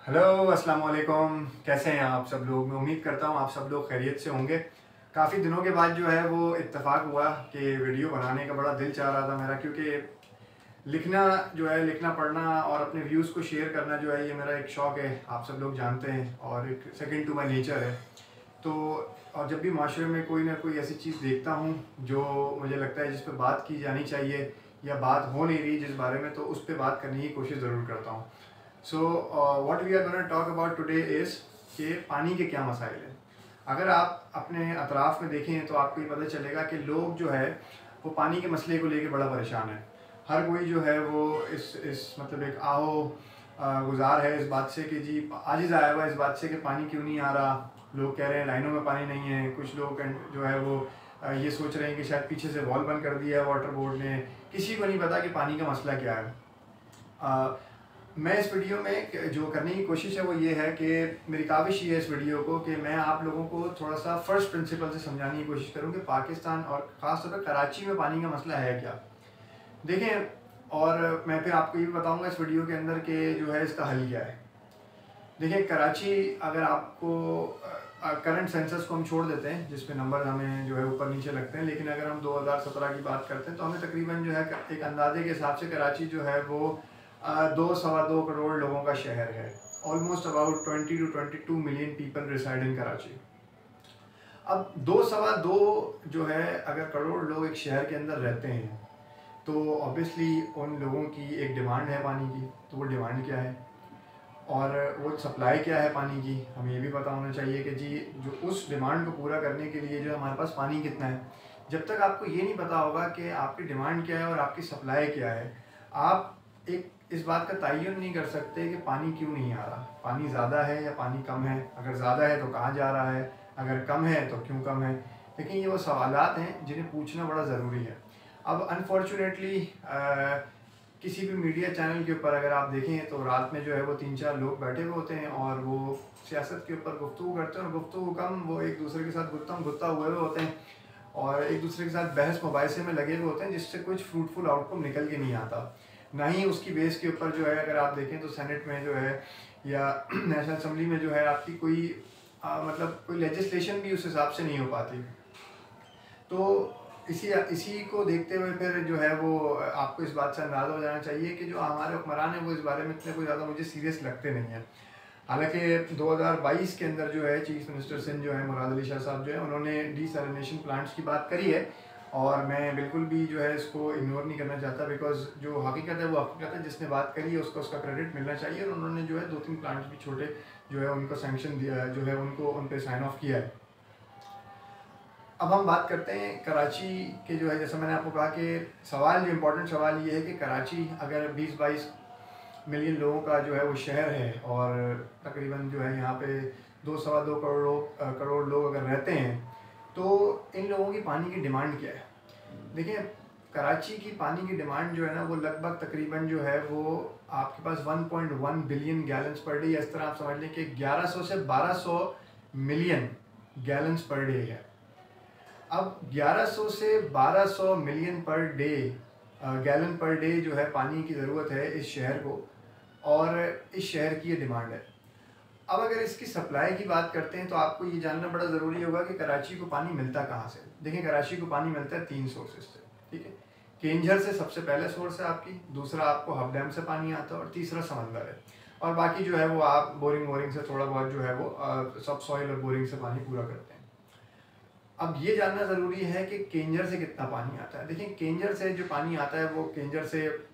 Hello अस्सलाम वालेकुम। कैसे हैं आप सब लोग? मैं उम्मीद करता हूँ आप सब लोग खैरियत से होंगे। काफ़ी दिनों के बाद जो है वो इत्तेफाक हुआ कि वीडियो बनाने का बड़ा दिल चाह रहा था मेरा, क्योंकि लिखना जो है, लिखना पढ़ना और अपने व्यूज़ को शेयर करना जो है, ये मेरा एक शौक़ है, आप सब लोग जानते हैं, और एक सेकंड टू माय नेचर है। तो और जब भी माशरे में कोई ना कोई ऐसी चीज़ देखता हूँ जो मुझे लगता है जिस पर बात की जानी चाहिए या बात हो नहीं रही जिस बारे में, तो उस पर बात करने की कोशिश ज़रूर करता हूँ। So what we are gonna talk about today is कि पानी के क्या मसाइल हैं। अगर आप अपने अतराफ़ में देखें तो आपको ये पता चलेगा कि लोग जो है वो पानी के मसले को लेके बड़ा परेशान है। हर कोई जो है वो इस मतलब एक गुज़ार है इस बात से कि जी आजिज़ आया हुआ इस बात से कि पानी क्यों नहीं आ रहा। लोग कह रहे हैं लाइनों में पानी नहीं है। कुछ लोग जो है वो ये सोच रहे हैं कि शायद पीछे से वॉल बंद कर दिया है वाटर बोर्ड ने। किसी को नहीं पता कि पानी का मसला क्या है। मैं इस वीडियो में जो करने की कोशिश है वो ये है कि मेरी काविश ये है इस वीडियो को कि मैं आप लोगों को थोड़ा सा फ़र्स्ट प्रिंसिपल से समझाने की कोशिश करूँ कि पाकिस्तान और ख़ास तौर पर कराची में पानी का मसला है क्या। देखें, और मैं फिर आपको ये भी बताऊँगा इस वीडियो के अंदर कि जो है इसका हल क्या है। देखिए, कराची अगर आपको करंट सेंसस को हम छोड़ देते हैं जिसमें नंबर हमें जो है ऊपर नीचे लगते हैं, लेकिन अगर हम 2017 की बात करते हैं तो हमें तकरीबन जो है एक अंदाजे के हिसाब से कराची जो है वो 2 सवा 2 करोड़ लोगों का शहर है। Almost about 20 to 22 million people reside in Karachi. अब 2 सवा 2 जो है अगर करोड़ लोग एक शहर के अंदर रहते हैं तो ऑब्वियसली उन लोगों की एक डिमांड है पानी की। तो वो डिमांड क्या है और वो सप्लाई क्या है पानी की, हमें ये भी पता होना चाहिए कि जी जो उस डिमांड को पूरा करने के लिए जो हमारे पास पानी कितना है। जब तक आपको ये नहीं पता होगा कि आपकी डिमांड क्या है और आपकी सप्लाई क्या है, आप एक इस बात का तयन नहीं कर सकते कि पानी क्यों नहीं आ रहा, पानी ज़्यादा है या पानी कम है। अगर ज़्यादा है तो कहाँ जा रहा है, अगर कम है तो क्यों कम है। लेकिन ये वो सवालात हैं जिन्हें पूछना बड़ा ज़रूरी है। अब अनफॉर्चुनेटली किसी भी मीडिया चैनल के ऊपर अगर आप देखें तो रात में जो है वो 3-4 लोग बैठे हुए होते हैं और वो सियासत के ऊपर गुफ्तगू करते हैं, और गुफ्तगू कम, वो एक दूसरे के साथ गुत्ता हुए होते हैं और एक दूसरे के साथ बहस मुबाहिसे में लगे हुए होते हैं, जिससे कुछ फ्रूटफुल आउटकम निकल के नहीं आता। ना ही उसकी बेस के ऊपर जो है अगर आप देखें तो सेनेट में जो है या नेशनल असम्बली में जो है आपकी कोई मतलब कोई लेजिस्लेशन भी उस हिसाब से नहीं हो पाती। तो इसी को देखते हुए फिर जो है वो आपको इस बात से अंदाज़ा हो जाना चाहिए कि जो हमारे हुक्मरान हैं वो इस बारे में इतने कोई ज़्यादा मुझे सीरियस लगते नहीं हैं। हालांकि 2022 के अंदर जो है चीफ मिनिस्टर सिंध जो है मुराद अली शाह साहब जो है उन्होंने डिसैलिनेशन प्लांट्स की बात करी है, और मैं बिल्कुल भी जो है इसको इग्नोर नहीं करना चाहता, बिकॉज जो हकीकत है वो हकीकत है। जिसने बात करी है उसको उसका क्रेडिट मिलना चाहिए, और उन्होंने जो है 2-3 प्लांट्स भी छोटे जो है उनको सैंक्शन दिया है, जो है उनको उन पर साइन ऑफ किया है। अब हम बात करते हैं कराची के, जो है जैसा मैंने आपको कहा कि सवाल जो इम्पोर्टेंट सवाल ये है कि कराची अगर 20-22 मिलियन लोगों का जो है वो शहर है और तकरीबन जो है यहाँ पे 2 सवा 2 करोड़ लोग अगर रहते हैं, तो इन लोगों की पानी की डिमांड क्या है। देखिए, कराची की पानी की डिमांड जो है ना वो लगभग तकरीबन जो है वो आपके पास 1.1 बिलियन गैलन्स पर डे, इस तरह आप समझ लें कि 1100 से 1200 मिलियन गैलन्स पर डे है। अब 1100 से 1200 million per day gallon per day जो है पानी की ज़रूरत है इस शहर को, और इस शहर की ये डिमांड है। अब अगर इसकी सप्लाई की बात करते हैं तो आपको ये जानना बड़ा ज़रूरी होगा कि कराची को पानी मिलता कहाँ से। देखिए, कराची को पानी मिलता है 3 सोर्सेज से, ठीक है। केंझर से सबसे पहले सोर्स है आपकी, दूसरा आपको हब डैम से पानी आता है, और तीसरा समंदर है। और बाकी जो है वो आप बोरिंग से थोड़ा बहुत जो है वो सब सॉइल और बोरिंग से पानी पूरा करते हैं। अब ये जानना ज़रूरी है कि केंजर से कितना पानी आता है। देखिए, केंजर से जो पानी आता है वो केंजर से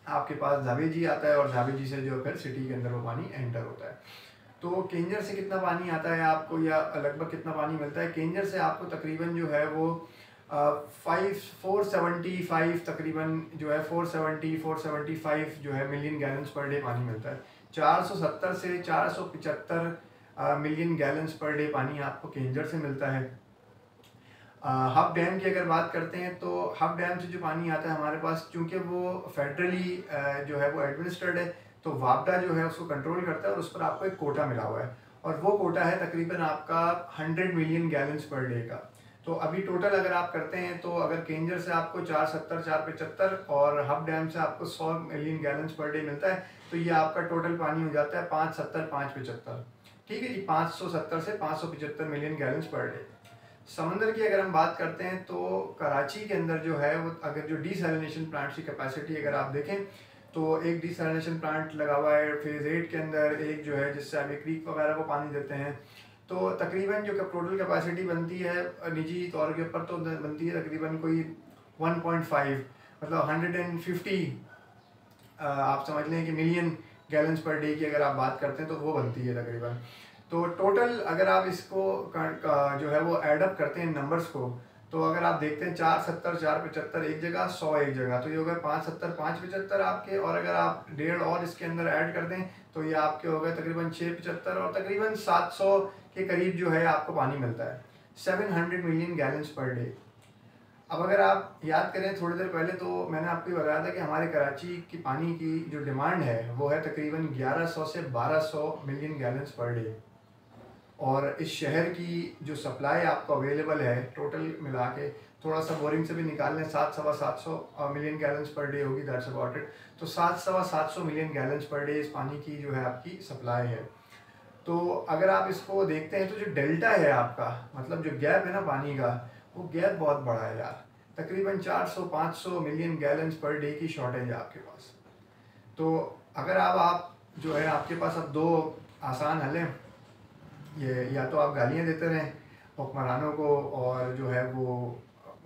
आपके पास जावेजी आता है, और जावेजी से जो फिर सिटी के अंदर वो पानी एंटर होता है। तो केंजर से कितना पानी आता है आपको, या लगभग कितना पानी मिलता है केंजर से आपको, तकरीबन जो है वो 475 तकरीबन जो है 475 जो है मिलियन गैलन्स पर डे पानी मिलता है। 470 से 475 मिलियन गैलन्स पर डे पानी आपको केंजर से मिलता है। हब डैम की अगर बात करते हैं तो हब डैम से जो पानी आता है हमारे पास, क्योंकि वो फेडरली जो है वो एडमिनिस्ट्रेड है, तो वापडा जो है उसको कंट्रोल करता है और उस पर आपको एक कोटा मिला हुआ है, और वो कोटा है तकरीबन आपका 100 मिलियन गैलन्स पर डे का। तो अभी टोटल अगर आप करते हैं तो अगर केंजर से आपको 470 475 और हब डैम से आपको 100 मिलियन गैलन्स पर डे मिलता है, तो ये आपका टोटल पानी हो जाता है 570 575। ठीक है जी, 570 से 575 मिलियन गैलन्स पर डे। समंदर की अगर हम बात करते हैं तो कराची के अंदर जो है वो अगर जो डिसैलिनेशन प्लांट की कैपेसिटी अगर आप देखें तो एक डिसैलिनेशन प्लांट लगा हुआ है फेज़ 8 के अंदर, एक जो है जिससे अभी क्रीक वगैरह को पानी देते हैं। तो तकरीबन जो टोटल कैपेसिटी बनती है निजी तौर के ऊपर तो बनती है तकरीबन कोई 1.5 मतलब 150 आप समझ लें कि मिलियन गैलन्स पर डे की अगर आप बात करते हैं तो वो बनती है तकरीबन। तो टोटल अगर आप इसको जो है वो एडअप करते हैं नंबर्स को, तो अगर आप देखते हैं 470 475 एक जगह, 100 एक जगह, तो ये हो गए 570 575 आपके। और अगर आप 1.5 और इसके अंदर ऐड कर दें तो ये आपके हो गए तकरीबन 675 और तकरीबन 700 के करीब जो है आपको पानी मिलता है, 700 मिलियन गैलन्स पर डे। अब अगर आप याद करें थोड़ी देर पहले तो मैंने आपको बताया था कि हमारे कराची की पानी की जो डिमांड है वो है तकरीबन 1100 से 1200 मिलियन गैलन्स पर डे, और इस शहर की जो सप्लाई आपको अवेलेबल है टोटल मिला के, थोड़ा सा बोरिंग से भी निकाल लें, 700 मिलियन गैलन्स पर डे होगी, दैट्स अबाउट इट। तो 700 मिलियन गैलन्स पर डे इस पानी की जो है आपकी सप्लाई है। तो अगर आप इसको देखते हैं तो जो डेल्टा है आपका, मतलब जो गैप है ना पानी का, वो गैप बहुत बड़ा है यार, तकरीबन 400-500 मिलियन गैलन्स पर डे की शॉर्टेज है आपके पास। तो अगर आप जो है आपके पास अब दो आसान हल हैं, ये या तो आप गालियाँ देते रहें हुक्मरानों को और जो है वो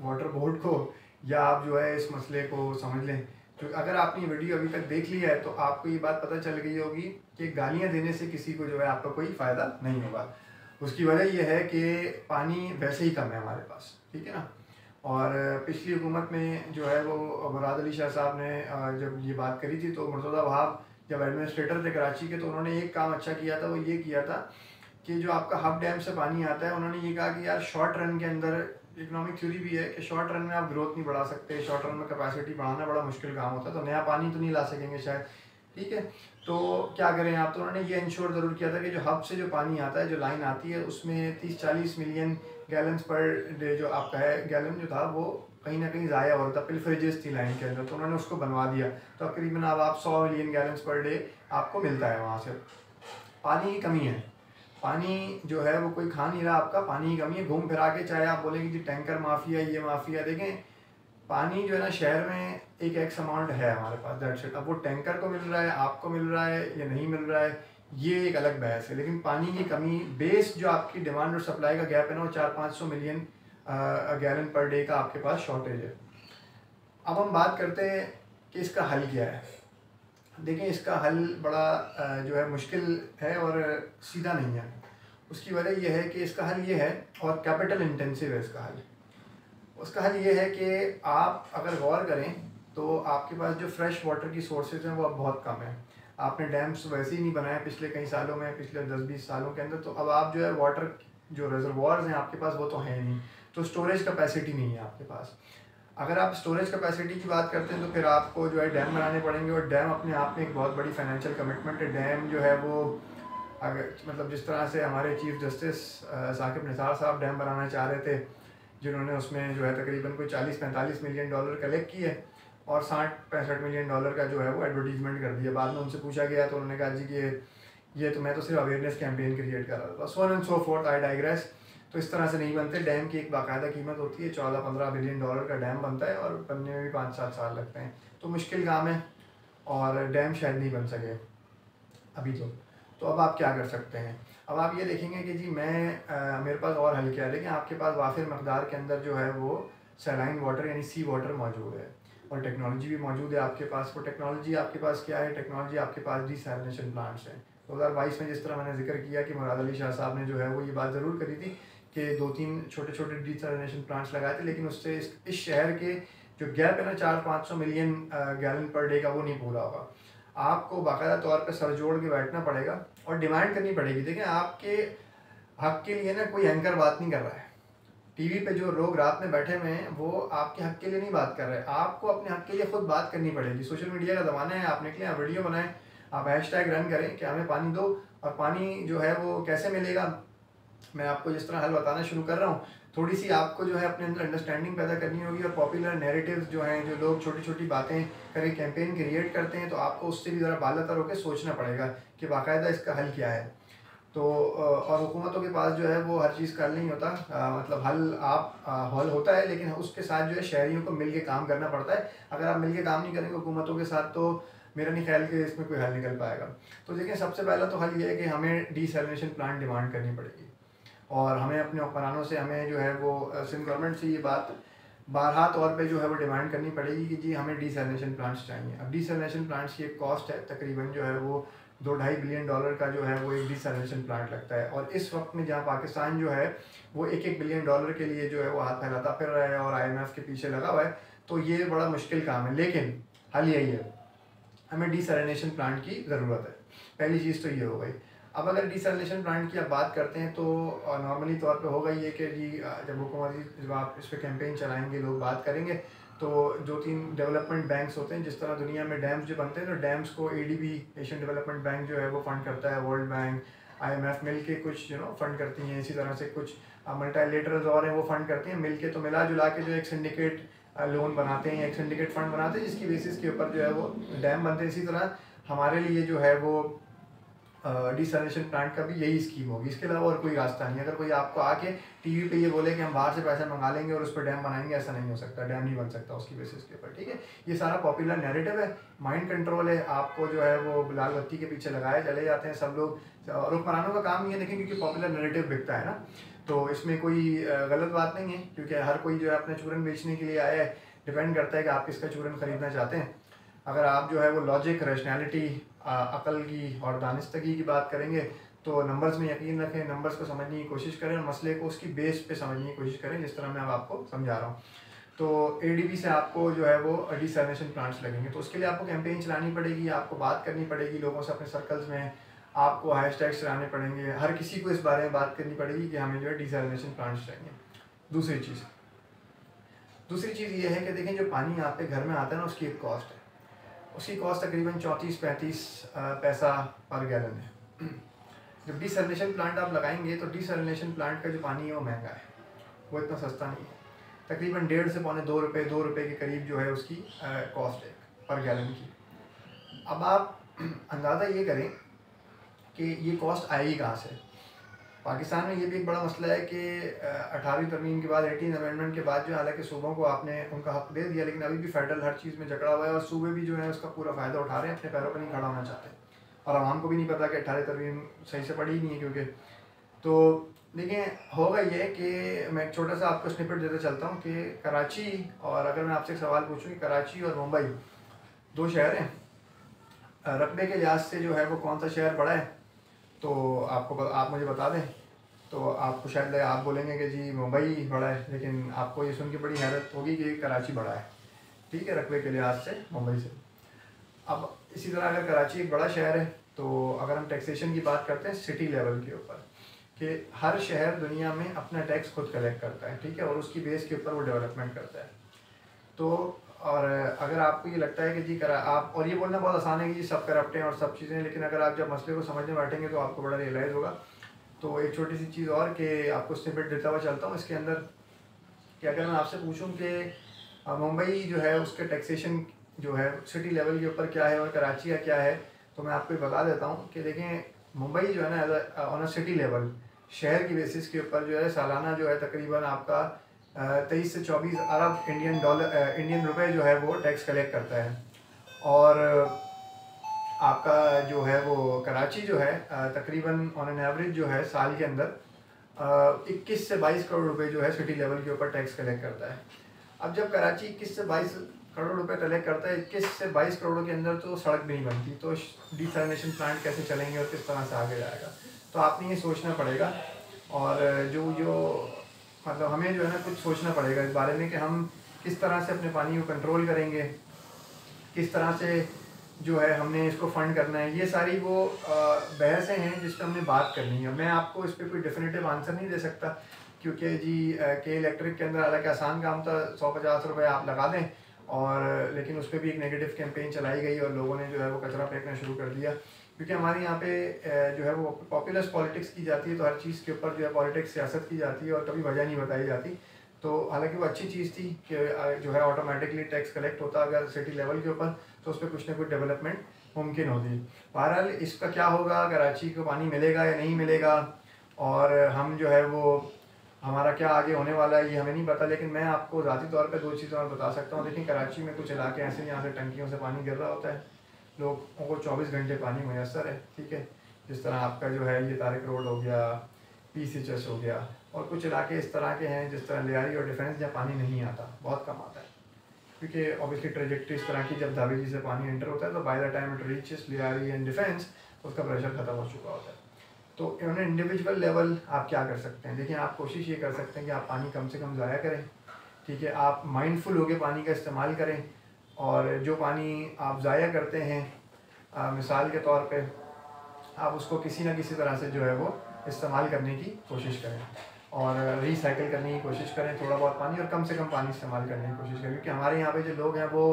वाटर बोर्ड को, या आप जो है इस मसले को समझ लें। तो अगर आपने वीडियो अभी तक देख लिया है तो आपको ये बात पता चल गई होगी कि गालियाँ देने से किसी को जो है आपका कोई फ़ायदा नहीं होगा। उसकी वजह यह है कि पानी वैसे ही कम है हमारे पास, ठीक है ना। और पिछली हुकूमत में जो है वो मुराद अली शाह साहब ने जब ये बात करी थी तो मुर्तज़ा वहाब जब एडमिनिस्ट्रेटर थे कराची के, तो उन्होंने एक काम अच्छा किया था, वो ये किया था कि जो आपका हब डैम से पानी आता है, उन्होंने ये कहा कि यार शॉर्ट रन के अंदर, इकोनॉमिक थ्योरी भी है कि शॉर्ट रन में आप ग्रोथ नहीं बढ़ा सकते, शॉर्ट रन में कैपेसिटी बढ़ाना बड़ा मुश्किल काम होता है, तो नया पानी तो नहीं ला सकेंगे शायद, ठीक है। तो क्या करें आप, तो उन्होंने ये इंश्योर ज़रूर किया था कि जो हब से जो पानी आता है, जो लाइन आती है, उसमें 30-40 मिलियन गैलन्स पर डे जो आपका है गैलन जो था वो कहीं ना कहीं ज़ाया हो रहा था, पिलफरेजेस थी लाइन के अंदर, तो उन्होंने उसको बनवा दिया। तो तकरीबन अब आप 100 मिलियन गैलन्स पर डे आपको मिलता है वहाँ से। पानी की कमी है, पानी जो है वो कोई खा नहीं रहा आपका, पानी की कमी है। घूम फिरा के चाहे आप बोलेंगे जी टैंकर माफिया, ये माफिया, देखें पानी जो है ना शहर में एक एक्स अमाउंट है हमारे पास, दैट्स इट। अब वो टैंकर को मिल रहा है, आपको मिल रहा है या नहीं मिल रहा है, ये एक अलग बहस है। लेकिन पानी की कमी, बेस जो आपकी डिमांड और सप्लाई का गैप है ना, वो 400-500 मिलियन गैलन पर डे का आपके पास शॉर्टेज है। अब हम बात करते हैं कि इसका हल क्या है। देखें इसका हल बड़ा जो है मुश्किल है और सीधा नहीं है। उसकी वजह यह है कि इसका हल ये है, और कैपिटल इंटेंसिव है इसका हल। उसका हल ये है कि आप अगर गौर करें तो आपके पास जो फ्रेश वाटर की सोर्सेज हैं वो अब बहुत कम है। आपने डैम्स वैसे ही नहीं बनाए पिछले कई सालों में, पिछले 10-20 सालों के अंदर। तो अब आप जो है वाटर जो रिजर्वॉर्स हैं आपके पास वो तो हैं नहीं, तो स्टोरेज कैपेसिटी नहीं है आपके पास। अगर आप स्टोरेज कैपेसिटी की बात करते हैं तो फिर आपको जो है डैम बनाने पड़ेंगे, और डैम अपने आप में एक बहुत बड़ी फाइनेंशियल कमिटमेंट है। डैम जो है वो अगर मतलब जिस तरह से हमारे चीफ जस्टिस साकिब निसार साहब डैम बनाना चाह रहे थे, जिन्होंने उसमें जो है तकरीबन कोई 40-45 मिलियन डॉलर कलेक्ट किए और 60-65 मिलियन डॉलर का जो है वो एडवर्टीजमेंट कर दिया। बाद में उनसे पूछा गया तो उन्होंने कहा जी कि ये तो मैं तो सिर्फ अवेयरनेस कैंपेन क्रिएट कर रहा था, so on and so fourth. I digress. तो इस तरह से नहीं बनते। डैम की एक बाकायदा कीमत होती है, 14-15 बिलियन डॉलर का डैम बनता है और बनने में भी 5-7 साल लगते हैं, तो मुश्किल काम है और डैम शायद नहीं बन सके अभी तो अब आप क्या कर सकते हैं। अब आप ये देखेंगे कि जी मेरे पास और हल क्या है। लेकिन आपके पास वाफिर मकदार के अंदर जो है वो सैलाइन वाटर यानी सी वाटर मौजूद है, और टेक्नोलॉजी भी मौजूद है आपके पास। वो टेक्नोलॉजी आपके पास क्या है, टेक्नोलॉजी आपके पास डिसैलिनेशन प्लांट्स हैं। 2022 में जिस तरह मैंने जिक्र किया कि मुराद अली शाह साहब ने जो है वो ये बात ज़रूर करी थी कि 2-3 छोटे डिसैलिनेशन प्लांट्स लगाए थे, लेकिन उससे इस शहर के जो गैप है ना 400-500 मिलियन गैलन पर डे का, वो नहीं पूरा होगा। आपको बाकायदा तौर पे सर जोड़ के बैठना पड़ेगा और डिमांड करनी पड़ेगी। देखिए आपके हक के लिए ना कोई एंकर बात नहीं कर रहा है, टीवी पे जो लोग रात में बैठे हुए हैं वो आपके हक के लिए नहीं बात कर रहे। आपको अपने हक के लिए खुद बात करनी पड़ेगी। सोशल मीडिया का ज़माना है, आप निकलें, आप वीडियो बनाएं, आप हैशटैग रन करें कि हमें पानी दो। और पानी जो है वो कैसे मिलेगा, मैं आपको जिस तरह हल बताना शुरू कर रहा हूँ, थोड़ी सी आपको जो है अपने अंदर अंडरस्टैंडिंग पैदा करनी होगी, और पॉपुलर नैरेटिव्स जो हैं, जो लोग छोटी छोटी बातें करके कैंपेन क्रिएट करते हैं, तो आपको उससे भी ज़रा बालातर होकर सोचना पड़ेगा कि बाकायदा इसका हल क्या है। तो और हुकूमतों के पास जो है वो हर चीज़ का हल नहीं होता, मतलब हल होता है, लेकिन उसके साथ जो है शहरियों को मिल के काम करना पड़ता है। अगर आप मिल के काम नहीं करेंगे हुकूमतों के साथ, तो मेरा नहीं ख्याल कि इसमें कोई हल निकल पाएगा। तो देखिए, सबसे पहला तो हल ये है कि हमें डीसैलिनेशन प्लांट डिमांड करनी पड़ेगी, और हमें अपने हुक्मरानों से हमें जो है वो सिंध गवर्नमेंट से ये बात बारहा तौर पे जो है वो डिमांड करनी पड़ेगी कि जी हमें डीसैलिनेशन प्लांट्स चाहिए। अब डीसैलिनेशन प्लांट्स की एक कॉस्ट है, तकरीबन जो है वो $2-2.5 बिलियन का जो है वो एक डीसैलिनेशन प्लांट लगता है। और इस वक्त में जहाँ पाकिस्तान जो है वो $1-1 बिलियन के लिए जो है वो हाथ फैलाता फिर रहा है और IMF के पीछे लगा हुआ है, तो ये बड़ा मुश्किल काम है। लेकिन हल यही है, हमें डीसैलिनेशन प्लांट की ज़रूरत है। पहली चीज़ तो ये हो गई। अब अगर डीसैलिनेशन प्लांट की आप बात करते हैं, तो नॉर्मली तौर पे होगा ये कि जी जब हुकूमत जब आप इस पर कैंपेन चलाएंगे, लोग बात करेंगे, तो 2-3 डेवलपमेंट बैंक्स होते हैं, जिस तरह दुनिया में डैम्स जो बनते हैं, तो डैम्स को ADB, एशियन डेवलपमेंट बैंक जो है वो फंड करता है, वर्ल्ड बैंक, IMF मिल के कुछ फंड करती हैं, इसी तरह से कुछ मल्टीलेटरल्स और हैं वो फंड करती हैं मिल के। तो मिला जुला के जो एक सिंडिकेट लोन बनाते हैं, एक सिंडिकेट फंड बनाते हैं, जिसकी बेसिस के ऊपर जो है वो डैम बनते हैं। इसी तरह हमारे लिए जो है वो डीसैलिनेशन प्लांट का भी यही स्कीम होगी, इसके अलावा और कोई रास्ता नहीं। अगर कोई आपको आके टीवी पे ये बोले कि हम बाहर से पैसे मंगा लेंगे और उस पर डैम बनाएंगे, ऐसा नहीं हो सकता, डैम नहीं बन सकता उसकी बेसिस के ऊपर, ठीक है। ये सारा पॉपुलर नैरेटिव है, माइंड कंट्रोल है, आपको जो है वो लाल बत्ती के पीछे लगाए चले जाते हैं सब लोग। और हुक्मरानों का काम ये देखें, क्योंकि पॉपुलर नैरेटिव बिकता है ना, तो इसमें कोई गलत बात नहीं है, क्योंकि हर कोई जो है अपना चूरन बेचने के लिए आया है। डिपेंड करता है कि आप किसका चूरन खरीदना चाहते हैं। अगर आप जो है वो लॉजिक, रैशनैलिटी, अकल की और दानिस्तगी की बात करेंगे, तो नंबर्स में यकीन रखें, नंबर्स को समझने की कोशिश करें और मसले को उसकी बेस पे समझने की कोशिश करें, जिस तरह मैं अब आपको समझा रहा हूँ। तो ADB से आपको जो है वो डीसैलिनेशन प्लांट्स लगेंगे, तो उसके लिए आपको कैंपेन चलानी पड़ेगी, आपको बात करनी पड़ेगी लोगों से अपने सर्कल्स में, आपको हैशटैग्स चलाने पड़ेंगे, हर किसी को इस बारे में बात करनी पड़ेगी कि हमें जो है डीसैलिनेशन प्लांट्स चाहिए। दूसरी चीज़ ये है कि देखें, जो पानी आपके घर में आता है ना, उसकी एक कॉस्ट है, उसकी कॉस्ट तकरीबन 34-35 पैसा पर गैलन है। जब डीसैलिनेशन प्लांट आप लगाएंगे, तो डीसैलिनेशन प्लांट का जो पानी है वो महंगा है, वो इतना सस्ता नहीं है। तकरीबन 1.5 से पौने 2 रुपये, 2 रुपये के करीब जो है उसकी कॉस्ट है पर गैलन की। अब आप अंदाज़ा ये करें कि ये कॉस्ट आएगी कहाँ से। पाकिस्तान में ये भी एक बड़ा मसला है कि 18वीं तरमीम के बाद, 18 अमेंडमेंट के बाद जो, हालांकि सूबों को आपने उनका हक दे दिया, लेकिन अभी भी फेडरल हर चीज़ में जकड़ा हुआ है, और सूबे भी जो है उसका पूरा फ़ायदा उठा रहे हैं, अपने पैरों पर नहीं खड़ा होना चाहते, और आवाम को भी नहीं पता कि 18 तरमीम सही से पड़ी ही नहीं है। क्योंकि तो देखिए, होगा ये कि मैं एक छोटा सा आपको स्निपेट देते चलता हूँ कि कराची, और अगर मैं आपसे एक सवाल पूछूँ कि कराची और मुंबई 2 शहर हैं, रकबे के लिहाज से जो है वो कौन सा शहर बड़ा है, तो आप मुझे बता दें। तो आपको शायद आप बोलेंगे कि जी मुंबई बड़ा है, लेकिन आपको ये सुन के बड़ी हैरत होगी कि कराची बड़ा है, ठीक है, रकबे के लिहाज से मुंबई से। अब इसी तरह अगर कराची एक बड़ा शहर है, तो अगर हम टैक्सेशन की बात करते हैं सिटी लेवल के ऊपर, कि हर शहर दुनिया में अपना टैक्स खुद कलेक्ट करता है, ठीक है, और उसकी बेस के ऊपर वो डेवलपमेंट करता है। तो और अगर आपको ये लगता है कि जी आप, और ये बोलना बहुत आसान है कि जी सब करप्ट हैं और सब चीज़ें, लेकिन अगर आप जब मसले को समझने बैठेंगे तो आपको बड़ा रियलाइज़ होगा। तो एक छोटी सी चीज़ और कि आपको स्निपेट देता हुआ चलता हूँ इसके अंदर, कि अगर मैं आपसे पूछूं कि मुंबई जो है उसके टैक्सेशन जो है सिटी लेवल के ऊपर क्या है और कराची का क्या है, तो मैं आपको बता देता हूँ कि देखें, मुंबई जो है ना ऑन अ सिटी लेवल, शहर की बेसिस के ऊपर जो है सालाना जो है तकरीबन आपका 23 से 24 अरब इंडियन रुपए जो है वो टैक्स कलेक्ट करता है। और आपका जो है वो कराची जो है तकरीबन ऑन एन एवरेज जो है साल के अंदर 21 से 22 करोड़ रुपए जो है सिटी लेवल के ऊपर टैक्स कलेक्ट करता है। अब जब कराची 21 से 22 करोड़ रुपए कलेक्ट करता है, 21 से 22 करोड़ के अंदर तो सड़क भी नहीं बनती, तो डीसैलिनेशन प्लांट कैसे चलेंगे और किस तरह से आगे जाएगा, तो आपने ये सोचना पड़ेगा। और जो मतलब हमें जो है ना कुछ सोचना पड़ेगा इस बारे में कि हम किस तरह से अपने पानी को कंट्रोल करेंगे, किस तरह से जो है हमने इसको फंड करना है। ये सारी वो बहसें हैं जिस पर हमने बात करनी है। मैं आपको इस पर कोई डेफिनेटिव आंसर नहीं दे सकता, क्योंकि जी के इलेक्ट्रिक के अंदर हालांकि आसान काम था, 150 रुपये आप लगा दें, और लेकिन उस पर भी एक नेगेटिव कैंपेन चलाई गई और लोगों ने जो है वो कचरा फेंकना शुरू कर दिया क्योंकि हमारे यहाँ पे जो है वो पॉपुलर पॉलिटिक्स की जाती है, तो हर चीज़ के ऊपर जो है पॉलिटिक्स सियासत की जाती है और कभी वजह नहीं बताई जाती। तो हालांकि वो अच्छी चीज़ थी कि जो है ऑटोमेटिकली टैक्स कलेक्ट होता अगर सिटी लेवल के ऊपर, तो उस पर कुछ ना कुछ डेवलपमेंट मुमकिन होती। बहरहाल इसका क्या होगा, कराची को पानी मिलेगा या नहीं मिलेगा, और हम जो है वो हमारा क्या आगे होने वाला है ये हमें नहीं पता। लेकिन मैं आपको ज़ाती तौर पर 2 चीज़ें और बता सकता हूँ। देखिए कराची में कुछ इलाके ऐसे हैं जहाँ से टंकियों से पानी गिर रहा होता है, लोगों को 24 घंटे पानी मैसर है, ठीक है। जिस तरह आपका जो है ये तारिक रोड हो गया, PCHS हो गया, और कुछ इलाके इस तरह के हैं जिस तरह लियारी और डिफेंस जहाँ पानी नहीं आता, बहुत कम आता है, क्योंकि ऑब्वियसली ट्रेजेक्ट्री इस तरह की, जब धावेली से पानी एंटर होता है तो by the time it reaches Lyari and defence उसका प्रेशर ख़त्म हो चुका होता है। तो ऑन इंडिविजुअल लेवल आप क्या कर सकते हैं? देखिए आप कोशिश ये कर सकते हैं कि आप पानी कम से कम ज़ाया करें, ठीक है। आप माइंडफुल होकर पानी का इस्तेमाल करें, और जो पानी आप ज़ाया करते हैं मिसाल के तौर पे आप उसको किसी न किसी तरह से जो है वो इस्तेमाल करने की कोशिश करें, और रिसाइकिल करने की कोशिश करें थोड़ा बहुत पानी, और कम से कम पानी इस्तेमाल करने की कोशिश करें। क्योंकि हमारे यहाँ पे जो लोग हैं वो,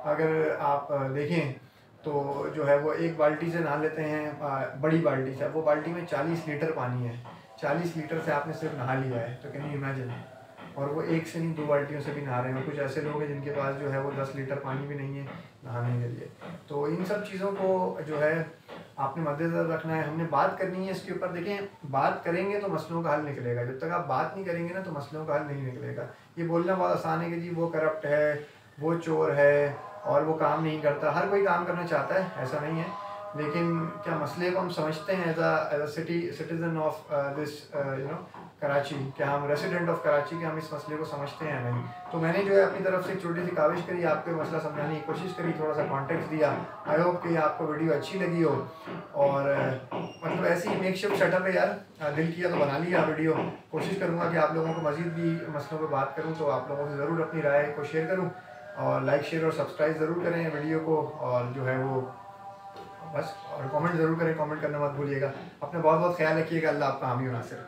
अगर आप देखें तो जो है वो एक बाल्टी से नहा लेते हैं, बड़ी बाल्टी से। वो बाल्टी में 40 लीटर पानी है, 40 लीटर से आपने सिर्फ नहा लिया है, तो कैन यू इमेजिन। और वो एक से नहीं 2 बाल्टियों से भी नहा रहे हैं। कुछ ऐसे लोग हैं जिनके पास जो है वो 10 लीटर पानी भी नहीं है नहाने के लिए। तो इन सब चीज़ों को जो है आपने मद्देनज़र रखना है, हमने बात करनी है इसके ऊपर। देखें बात करेंगे तो मसलों का हल निकलेगा, जब तक आप बात नहीं करेंगे ना तो मसलों का हल नहीं निकलेगा। ये बोलना बहुत आसान है कि जी वो करप्ट है, वो चोर है और वो काम नहीं करता। हर कोई काम करना चाहता है, ऐसा नहीं है, लेकिन क्या मसले को हम समझते हैं as a citizen of this Karachi, क्या हम रेसिडेंट ऑफ कराची के हम इस मसले को समझते हैं नहीं। तो मैंने जो है अपनी तरफ से एक छोटी सी काविश करी, आपको मसला समझाने की कोशिश करी, थोड़ा सा कॉन्टेक्स्ट दिया। आई होप कि आपको वीडियो अच्छी लगी हो, और मतलब ऐसी मेकशिफ्ट सेटअप है यार, दिल किया तो बना लिया वीडियो। कोशिश करूँगा कि आप लोगों को मज़ीद भी मसलों पर बात करूँ, तो आप लोगों से ज़रूर अपनी राय को शेयर करूँ, और लाइक शेयर और सब्सक्राइब ज़रूर करें वीडियो को, और जो है वो बस, और कमेंट ज़रूर करें, कमेंट करना मत भूलिएगा। अपना बहुत बहुत ख्याल रखिएगा। अल्लाह आपका हामी और नासिर।